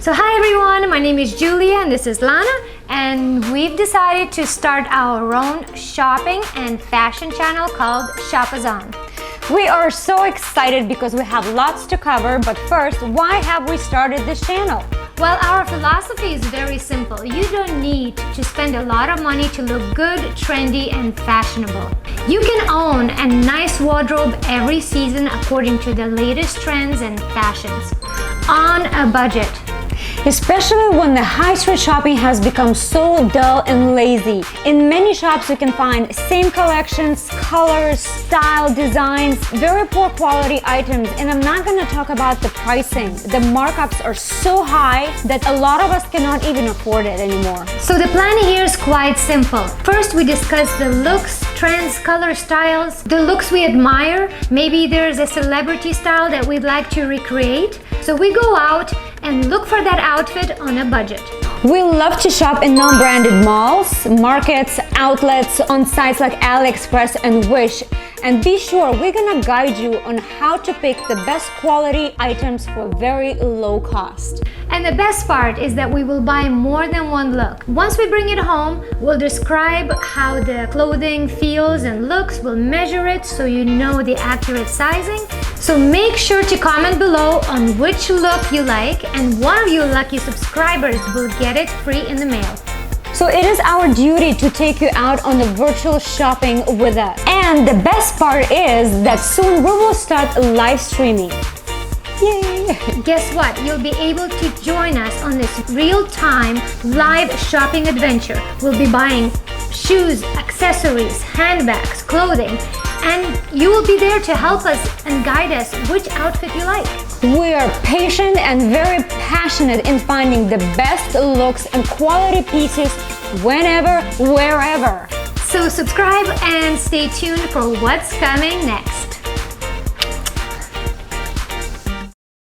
So hi everyone, my name is Julia and this is Lana, and we've decided to start our own shopping and fashion channel called Shopazon. We are so excited because we have lots to cover, but first, why have we started this channel? Well, our philosophy is very simple. You don't need to spend a lot of money to look good, trendy, and fashionable. You can own a nice wardrobe every season according to the latest trends and fashions on a budget. Especially when the high street shopping has become so dull and lazy. In many shops you can find same collections, colors, style, designs, very poor quality items, and I'm not gonna talk about the pricing. The markups are so high that a lot of us cannot even afford it anymore. So the plan here is quite simple. First, we discuss the looks, trends, color, styles, the looks we admire. Maybe there's a celebrity style that we'd like to recreate. So we go out and look for that outfit on a budget. We love to shop in non-branded malls, markets, outlets, on sites like AliExpress and Wish. And be sure we're gonna guide you on how to pick the best quality items for very low cost. And the best part is that we will buy more than one look. Once we bring it home, we'll describe how the clothing feels and looks. We'll measure it so you know the accurate sizing. So make sure to comment below on which look you like, and one of you lucky subscribers will get it free in the mail. So it is our duty to take you out on the virtual shopping with us. And the best part is that soon we will start live streaming. Yay! Guess what? You'll be able to join us on this real-time live shopping adventure. We'll be buying shoes, accessories, handbags, clothing, and you will be there to help us and guide us which outfit you like. We are patient and very passionate in finding the best looks and quality pieces whenever, wherever. So subscribe and stay tuned for what's coming next.